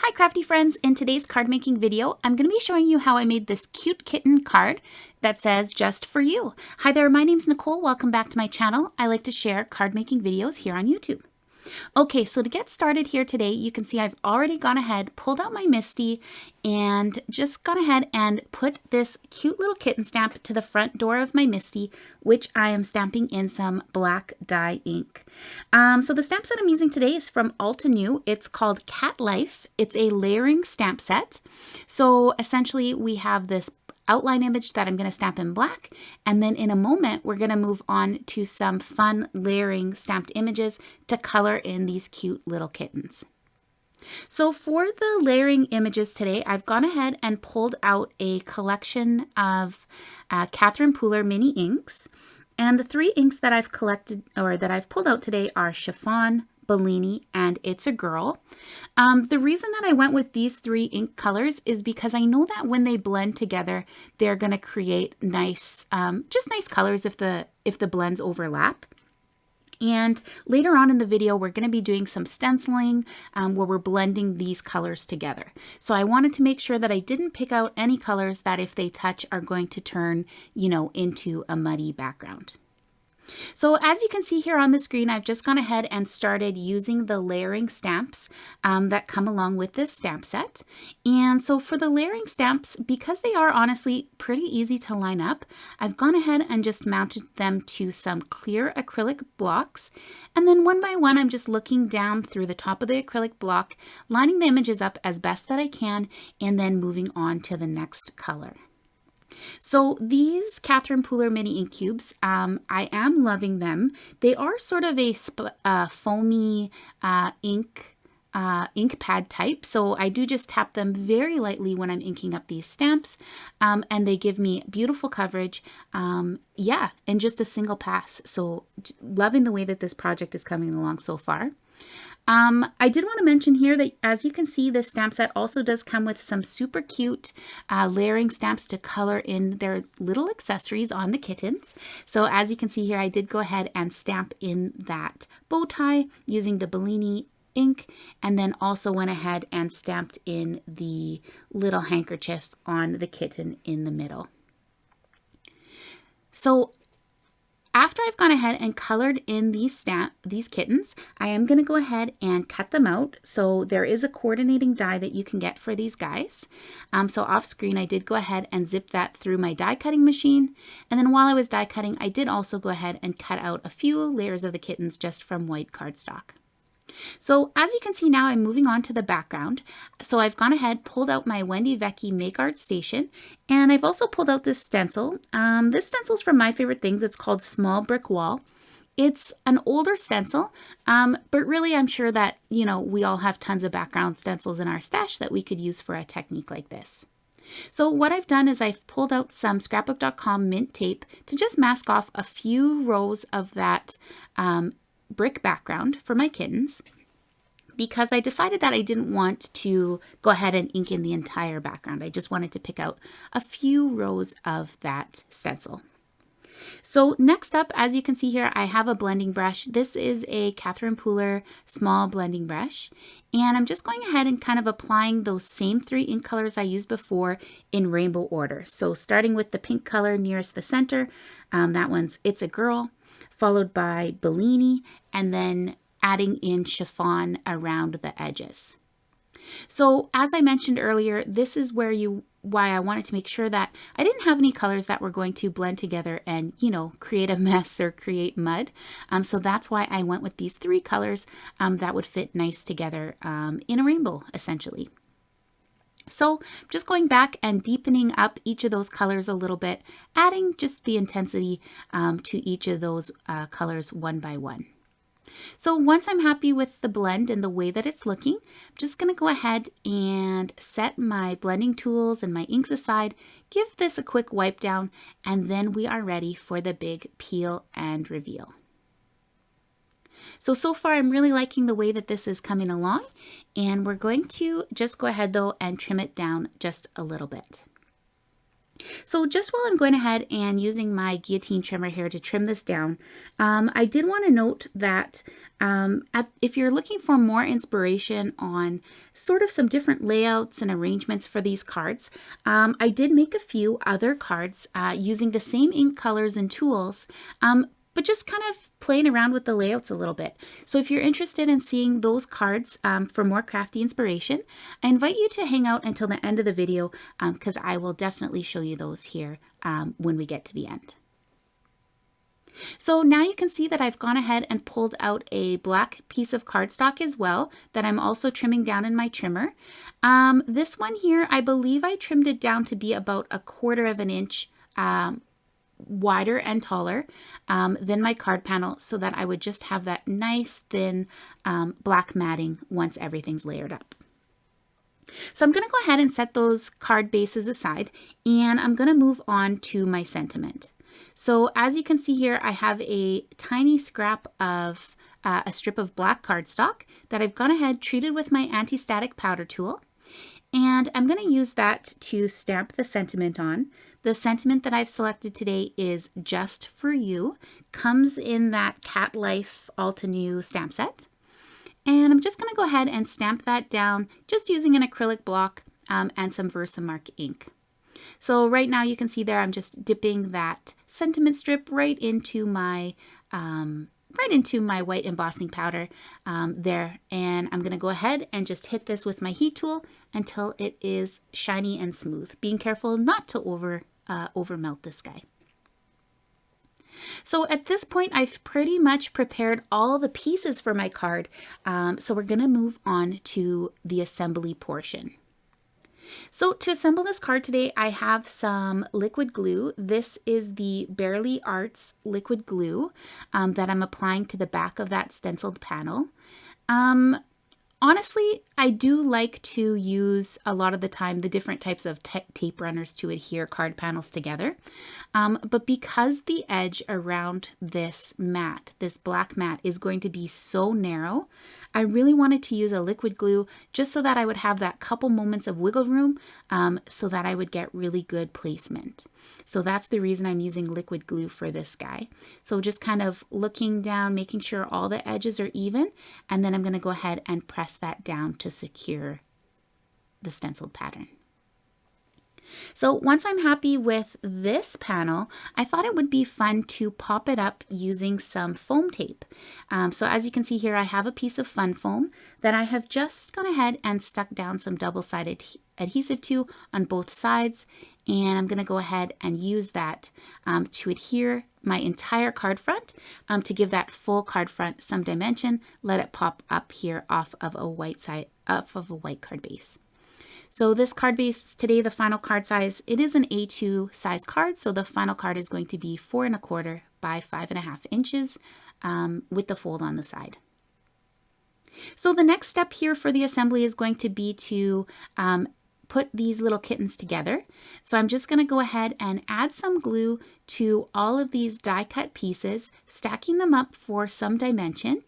Hi crafty friends, in today's card making video, I'm going to be showing you how I made this cute kitten card that says just for you. Hi there, my name's Nicole. Welcome back to my channel. I like to share card making videos here on YouTube. Okay, so to get started here today, you can see I've already gone ahead, pulled out my Misty, and just gone ahead and put this cute little kitten stamp to the front door of my Misty, which I am stamping in some black dye ink. So the stamp set I'm using today is from Altenew. It's called Cat Lift. It's a layering stamp set. So essentially we have this outline image that I'm going to stamp in black, and then in a moment we're going to move on to some fun layering stamped images to color in these cute little kittens. So for the layering images today, I've gone ahead and pulled out a collection of Catherine Pooler mini inks, and the three inks that I've collected or that I've pulled out today are Chiffon, Bellini, and It's a Girl. The reason that I went with these three ink colors is because I know that when they blend together, they're going to create nice, just nice colors if the blends overlap. And later on in the video, we're going to be doing some stenciling where we're blending these colors together. So I wanted to make sure that I didn't pick out any colors that if they touch are going to turn, into a muddy background. So as you can see here on the screen, I've just gone ahead and started using the layering stamps that come along with this stamp set. And so for the layering stamps, because they are honestly pretty easy to line up, I've gone ahead and just mounted them to some clear acrylic blocks. And then one by one, I'm just looking down through the top of the acrylic block, lining the images up as best that I can, and then moving on to the next color. So these Catherine Pooler mini ink cubes, I am loving them. They are sort of a foamy ink pad type, so I do just tap them very lightly when I'm inking up these stamps, and they give me beautiful coverage, in just a single pass. So loving the way that this project is coming along so far. I did want to mention here that, as you can see, this stamp set also does come with some super cute layering stamps to color in their little accessories on the kittens. So as you can see here, I did go ahead and stamp in that bow tie using the Bellini ink, and then also went ahead and stamped in the little handkerchief on the kitten in the middle. So after I've gone ahead and colored in these kittens, I am going to go ahead and cut them out. So there is a coordinating die that you can get for these guys. So off screen, I did go ahead and zip that through my die cutting machine. And then while I was die cutting, I did also go ahead and cut out a few layers of the kittens just from white cardstock. So as you can see now, I'm moving on to the background. So I've gone ahead, pulled out my Wendy Vecchi Make Art Station, and I've also pulled out this stencil. This stencil is from My Favorite Things. It's called Small Brick Wall. It's an older stencil, but really I'm sure that, we all have tons of background stencils in our stash that we could use for a technique like this. So what I've done is I've pulled out some scrapbook.com mint tape to just mask off a few rows of that brick background for my kittens, because I decided that I didn't want to go ahead and ink in the entire background. I just wanted to pick out a few rows of that stencil. So next up, as you can see here, I have a blending brush. This is a Catherine Pooler small blending brush, and I'm just going ahead and kind of applying those same three ink colors I used before in rainbow order. So starting with the pink color nearest the center, that one's It's a Girl, followed by Bellini, and then adding in Chiffon around the edges. So as I mentioned earlier, this is why I wanted to make sure that I didn't have any colors that were going to blend together and, create a mess or create mud. So that's why I went with these three colors that would fit nice together in a rainbow, essentially. So just going back and deepening up each of those colors a little bit, adding just the intensity to each of those colors one by one. So once I'm happy with the blend and the way that it's looking, I'm just going to go ahead and set my blending tools and my inks aside, give this a quick wipe down, and then we are ready for the big peel and reveal. So far I'm really liking the way that this is coming along, and we're going to just go ahead though and trim it down just a little bit. So just while I'm going ahead and using my guillotine trimmer here to trim this down, I did want to note that if you're looking for more inspiration on sort of some different layouts and arrangements for these cards, I did make a few other cards using the same ink colors and tools, but just kind of playing around with the layouts a little bit. So if you're interested in seeing those cards for more crafty inspiration, I invite you to hang out until the end of the video because I will definitely show you those here when we get to the end. So now you can see that I've gone ahead and pulled out a black piece of cardstock as well that I'm also trimming down in my trimmer. This one here, I believe I trimmed it down to be about 1/4 of an inch wider and taller than my card panel so that I would just have that nice thin black matting once everything's layered up. So I'm going to go ahead and set those card bases aside, and I'm going to move on to my sentiment. So as you can see here, I have a tiny scrap of a strip of black cardstock that I've gone ahead, treated with my anti-static powder tool. And I'm going to use that to stamp the sentiment on. The sentiment that I've selected today is Just For You. Comes in that Cat Lift Altenew stamp set. And I'm just going to go ahead and stamp that down just using an acrylic block and some Versamark ink. So right now you can see there I'm just dipping that sentiment strip right into my white embossing powder there, and I'm going to go ahead and just hit this with my heat tool until it is shiny and smooth, being careful not to over melt this guy. So at this point I've pretty much prepared all the pieces for my card, so we're going to move on to the assembly portion. So to assemble this card today, I have some liquid glue. This is the Barely Arts liquid glue that I'm applying to the back of that stenciled panel. Honestly, I do like to use a lot of the time the different types of tape runners to adhere card panels together. But because the edge around this mat, this black mat, is going to be so narrow, I really wanted to use a liquid glue just so that I would have that couple moments of wiggle room so that I would get really good placement. So that's the reason I'm using liquid glue for this guy. So just kind of looking down, making sure all the edges are even, and then I'm going to go ahead and press that down to secure the stenciled pattern. So once I'm happy with this panel, I thought it would be fun to pop it up using some foam tape. So as you can see here, I have a piece of fun foam that I have just gone ahead and stuck down some double-sided adhesive to on both sides. And I'm going to go ahead and use that to adhere my entire card front to give that full card front some dimension. Let it pop up here off of a white card base. So this card base today, the final card size, it is an A2 size card. So the final card is going to be 4 1/4 by 5.5 inches with the fold on the side. So the next step here for the assembly is going to be to put these little kittens together. So I'm just going to go ahead and add some glue to all of these die cut pieces, stacking them up for some dimension.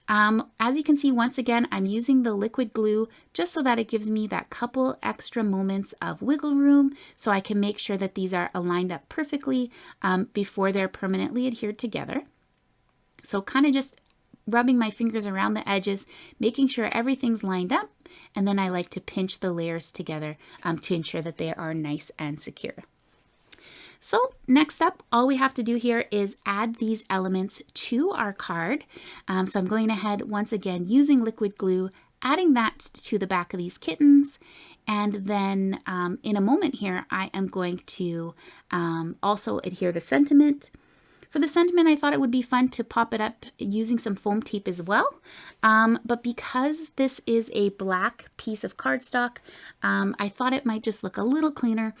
As you can see, once again, I'm using the liquid glue just so that it gives me that couple extra moments of wiggle room so I can make sure that these are aligned up perfectly before they're permanently adhered together. So kind of just rubbing my fingers around the edges, making sure everything's lined up, and then I like to pinch the layers together to ensure that they are nice and secure. So next up, all we have to do here is add these elements to our card. So I'm going ahead once again using liquid glue, adding that to the back of these kittens. And then in a moment here, I am going to also adhere the sentiment. For the sentiment, I thought it would be fun to pop it up using some foam tape as well. But because this is a black piece of cardstock, I thought it might just look a little cleaner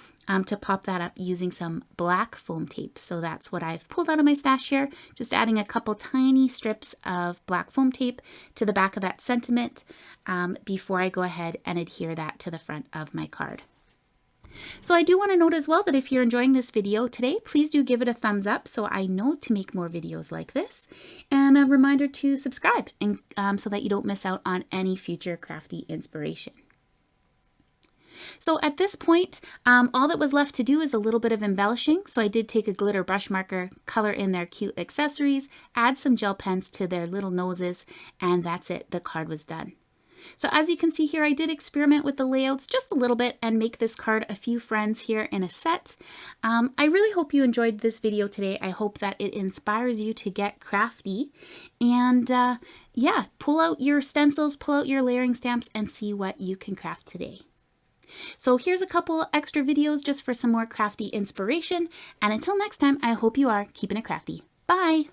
to pop that up using some black foam tape. So that's what I've pulled out of my stash here, just adding a couple tiny strips of black foam tape to the back of that sentiment before I go ahead and adhere that to the front of my card. So I do want to note as well that if you're enjoying this video today, please do give it a thumbs up so I know to make more videos like this. And a reminder to subscribe and so that you don't miss out on any future crafty inspiration. So at this point, all that was left to do is a little bit of embellishing. So I did take a glitter brush marker, color in their cute accessories, add some gel pens to their little noses, and that's it. The card was done. So as you can see here, I did experiment with the layouts just a little bit and make this card a few friends here in a set. I really hope you enjoyed this video today. I hope that it inspires you to get crafty and yeah, pull out your stencils, pull out your layering stamps and see what you can craft today. So here's a couple extra videos just for some more crafty inspiration. And until next time, I hope you are keeping it crafty. Bye!